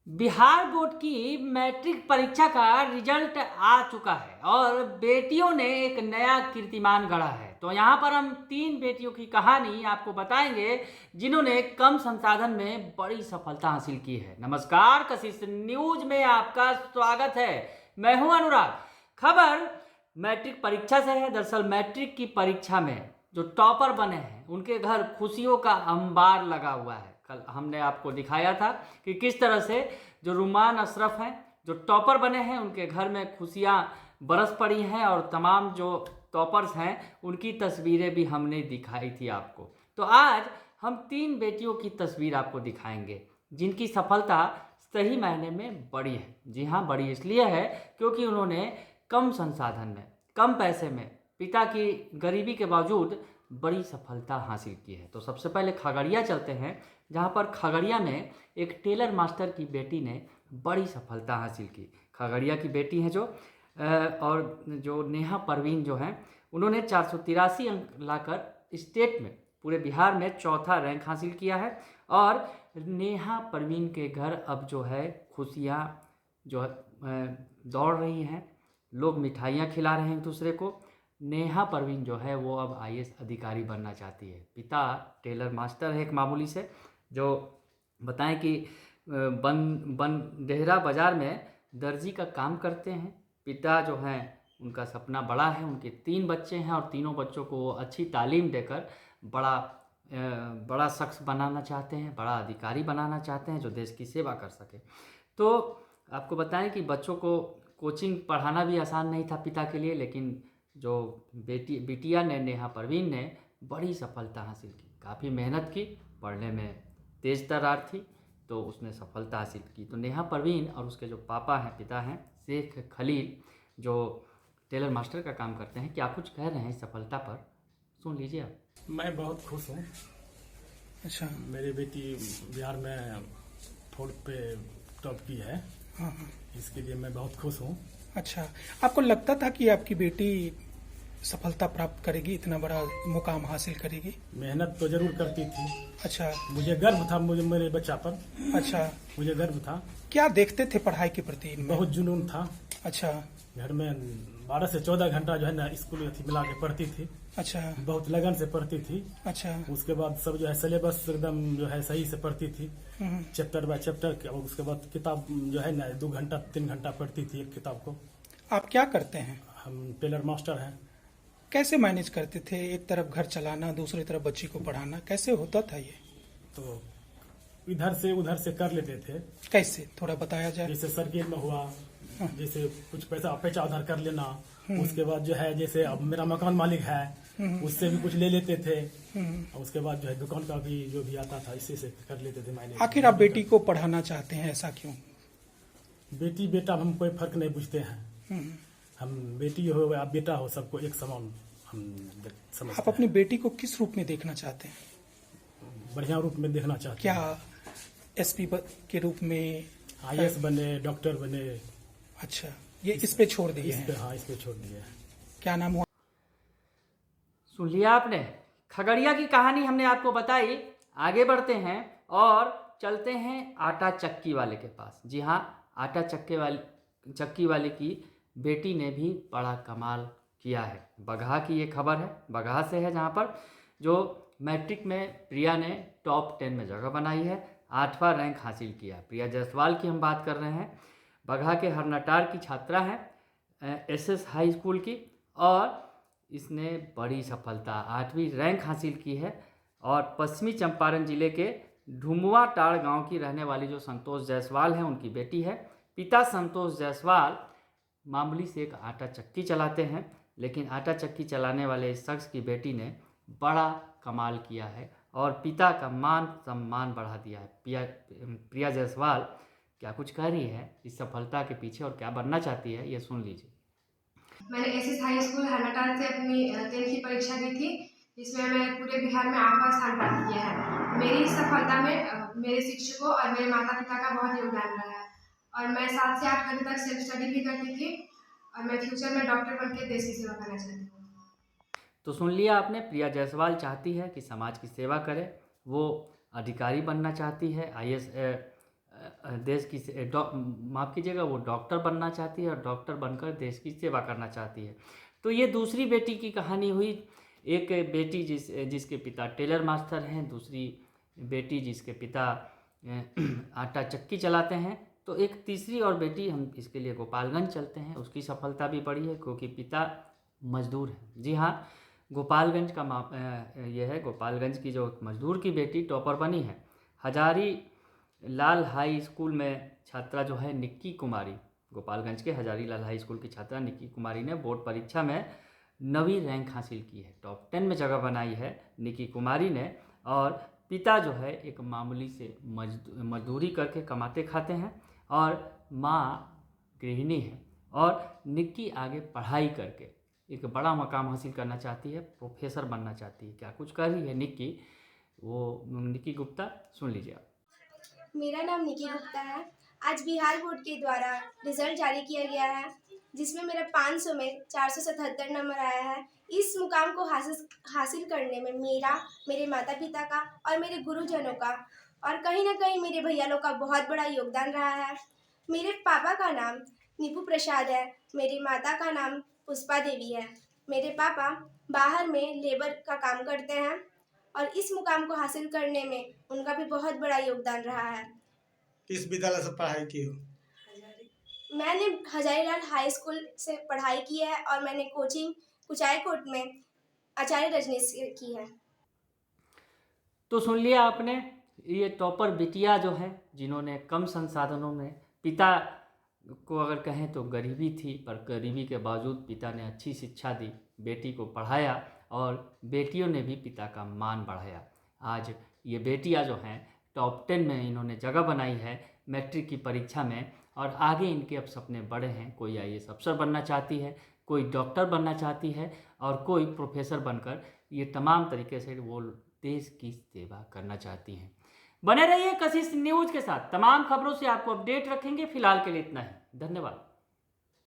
Bihar board की matric परीक्षा का रिजल्ट आ चुका है और बेटियों ने एक नया कीर्तिमान गढ़ा है। तो यहाँ पर हम 3 बेटियों की कहानी आपको बताएंगे जिन्होंने कम संसाधन में बड़ी सफलता हासिल की है। नमस्कार, कशिश न्यूज में आपका स्वागत है। मैं हूँ अनुराग। खबर मैट्रिक परीक्षा से है। दरअसल मैट्रिक की परीक्षा में जो टॉपर बने हैं उनके घर खुशियों का अंबार लगा हुआ है। कल हमने आपको दिखाया था कि किस तरह से जो रुमान अशरफ हैं, जो टॉपर बने हैं, उनके घर में खुशियां बरस पड़ी हैं और तमाम जो टॉपर्स हैं उनकी तस्वीरें भी हमने दिखाई थी आपको। तो आज हम 3 बेटियों की तस्वीर आपको दिखाएंगे जिनकी सफलता सही मायने में बड़ी है। जी हाँ, बड़ी इसलिए है क्योंकि उन्होंने कम संसाधन में, कम पैसे में, पिता की गरीबी के बावजूद बड़ी सफलता हासिल की है। तो सबसे पहले खगड़िया चलते हैं, जहाँ पर खगड़िया में एक टेलर मास्टर की बेटी ने बड़ी सफलता हासिल की। खगड़िया की बेटी हैं और जो नेहा परवीन जो हैं, उन्होंने 483 अंक लाकर स्टेट में, पूरे बिहार में चौथा रैंक हासिल किया है। और नेहा परवीन के घर अब जो है खुशियाँ जो दौड़ रही हैं, लोग मिठाइयाँ खिला रहे हैं एक दूसरे को। नेहा परवीन जो है वो अब आईएएस अधिकारी बनना चाहती है। पिता टेलर मास्टर है एक मामूली से, जो बताएं कि डेहरा बाज़ार में दर्जी का काम करते हैं। पिता जो हैं उनका सपना बड़ा है, उनके 3 बच्चे हैं और तीनों बच्चों को अच्छी तालीम देकर बड़ा शख्स बनाना चाहते हैं, बड़ा अधिकारी बनाना चाहते हैं जो देश की सेवा कर सके। तो आपको बताएं कि बच्चों को कोचिंग पढ़ाना भी आसान नहीं था पिता के लिए, लेकिन जो बिटिया ने, नेहा परवीन ने बड़ी सफलता हासिल की। काफ़ी मेहनत की, पढ़ने में तेज़ तर्रार थी, तो उसने सफलता हासिल की। तो नेहा परवीन और उसके जो पापा हैं, पिता हैं शेख खलील, जो टेलर मास्टर का काम करते हैं, क्या कुछ कह रहे हैं इस सफलता पर, सुन लीजिए आप। मैं बहुत खुश हूँ। अच्छा। मेरी बेटी बिहार में 4th पे टॉप की है। हाँ हाँ। इसके लिए मैं बहुत खुश हूँ। अच्छा, आपको लगता था कि आपकी बेटी सफलता प्राप्त करेगी, इतना बड़ा मुकाम हासिल करेगी? मेहनत तो जरूर करती थी। अच्छा। मुझे गर्व था मेरे बच्चा पर। अच्छा, मुझे गर्व था। क्या देखते थे पढ़ाई के प्रति इनमें? बहुत जुनून था। अच्छा। घर में 12 से 14 घंटा जो है ना स्कूल मिला के पढ़ती थी। अच्छा। बहुत लगन से पढ़ती थी। अच्छा। उसके बाद सब जो है सिलेबस एकदम जो है सही से पढ़ती थी, चैप्टर बाय चैप्टर। उसके बाद किताब जो है ना 2 घंटा 3 घंटा पढ़ती थी एक किताब को। आप क्या करते हैं? हम टेलर मास्टर हैं। कैसे मैनेज करते थे, एक तरफ घर चलाना, दूसरी तरफ बच्ची को पढ़ाना, कैसे होता था ये? तो इधर से उधर से कर लेते थे। कैसे, थोड़ा बताया जाए। जैसे सर्किट में हुआ, जैसे कुछ पैसा उधार कर लेना। उसके बाद जो है जैसे अब मेरा मकान मालिक है, उससे भी कुछ ले लेते थे। और उसके बाद जो है दुकान का भी जो भी आता था इसी से कर लेते थे मैंने। आखिर आप बेटी को पढ़ाना चाहते हैं, ऐसा क्यों? बेटी बेटा हम कोई फर्क नहीं पूछते हैं। हम बेटी हो या बेटा हो, सबको एक समान हम समझते हैं। आप अपनी बेटी को किस रूप में देखना चाहते हैं? बढ़िया रूप में देखना चाहते हैं। क्या एसपी के रूप में? आईएएस बने, डॉक्टर बने। अच्छा, ये इस पे छोड़ दिए हैं? हाँ, इस पे छोड़ दिए हैं। क्या नाम हुआ? सुन लिया आपने, खगड़िया की कहानी हमने आपको बताई। आगे बढ़ते हैं और चलते हैं आटा चक्की वाले के पास। जी हाँ, आटा चक्की वाले की बेटी ने भी बड़ा कमाल किया है। बगहा की ये खबर है, बगहा से है, जहाँ पर जो मैट्रिक में प्रिया ने टॉप 10 में जगह बनाई है, 8वां रैंक हासिल किया। प्रिया जायसवाल की हम बात कर रहे हैं। बगहा के हरनटार की छात्रा हैं, एसएस हाई स्कूल की, और इसने बड़ी सफलता 8वीं रैंक हासिल की है। और पश्चिमी चंपारण जिले के ढुमुआ टाड़ गांव की रहने वाली जो संतोष जायसवाल हैं, उनकी बेटी है। पिता संतोष जायसवाल मामूली से एक आटा चक्की चलाते हैं, लेकिन आटा चक्की चलाने वाले इस शख्स की बेटी ने बड़ा कमाल किया है और पिता का मान सम्मान बढ़ा दिया है। प्रिया जायसवाल क्या कुछ कह रही है इस सफलता के पीछे और क्या बनना चाहती है, ये सुन लीजिए। मैंने एसएस हाई स्कूल हरनटार से अपनी 10th की परीक्षा दी थी, जिसमें मैं पूरे बिहार में 8वां स्थान प्राप्त किया है। मेरी इस सफलता में मेरे शिक्षकों और मेरे माता पिता का बहुत योगदान रहा है। और मैं 7 से 8 घंटे तक सेल्फ स्टडी भी करती थी और मैं फ्यूचर में डॉक्टर बन के देश की सेवा करना चाहती हूँ। तो सुन लिया आपने, प्रिया जायसवाल चाहती है कि समाज की सेवा करे, वो अधिकारी बनना चाहती है, आईएएस देश की माफ़ कीजिएगा, वो डॉक्टर बनना चाहती है और डॉक्टर बनकर देश की सेवा करना चाहती है। तो ये दूसरी बेटी की कहानी हुई। एक बेटी जिसके पिता टेलर मास्टर हैं, दूसरी बेटी जिसके पिता आटा चक्की चलाते हैं। तो एक तीसरी और बेटी, हम इसके लिए गोपालगंज चलते हैं। उसकी सफलता भी बड़ी है क्योंकि पिता मजदूर हैं। जी हाँ, गोपालगंज का यह है, गोपालगंज की जो मजदूर की बेटी टॉपर बनी है। हजारी लाल हाई स्कूल में छात्रा जो है निक्की कुमारी, गोपालगंज के हजारी लाल हाई स्कूल की छात्रा निक्की कुमारी ने बोर्ड परीक्षा में 9वीं रैंक हासिल की है। टॉप 10 में जगह बनाई है निक्की कुमारी ने। और पिता जो है एक मामूली से मजदूरी करके कमाते खाते हैं और माँ गृहिणी है। और निक्की आगे पढ़ाई करके एक बड़ा मकाम हासिल करना चाहती है, प्रोफेसर बनना चाहती है। क्या कुछ कर रही है निक्की, वो निक्की गुप्ता, सुन लीजिए आप। मेरा नाम निकी गुप्ता है। आज बिहार बोर्ड के द्वारा रिजल्ट जारी किया गया है, जिसमें मेरा 500 में 477 नंबर आया है। इस मुकाम को हासिल करने में मेरे माता पिता का और मेरे गुरुजनों का और कहीं ना कहीं मेरे भैया लोग का बहुत बड़ा योगदान रहा है। मेरे पापा का नाम नीपू प्रसाद है, मेरी माता का नाम पुष्पा देवी है। मेरे पापा बाहर में लेबर का काम करते हैं और इस मुकाम को हासिल करने में उनका भी बहुत बड़ा योगदान रहा है। किस विद्यालय से पढ़ाई की हो? मैंने हजारीलाल हाई स्कूल से पढ़ाई की है और मैंने कोचिंग कुचायकोट में आचार्य रजनीश से की है। तो सुन लिया आपने, ये टॉपर बिटिया जो है, जिन्होंने कम संसाधनों में, पिता को अगर कहें तो गरीबी थी, पर गरीबी के बावजूद पिता ने अच्छी शिक्षा दी, बेटी को पढ़ाया और बेटियों ने भी पिता का मान बढ़ाया। आज ये बेटियां जो हैं टॉप 10 में इन्होंने जगह बनाई है मैट्रिक की परीक्षा में। और आगे इनके अब सपने बड़े हैं। कोई IAS अफसर बनना चाहती है, कोई डॉक्टर बनना चाहती है और कोई प्रोफेसर बनकर ये तमाम तरीके से वो देश की सेवा करना चाहती हैं। बने रहिए कशिश न्यूज़ के साथ, तमाम खबरों से आपको अपडेट रखेंगे। फिलहाल के लिए इतना ही, धन्यवाद।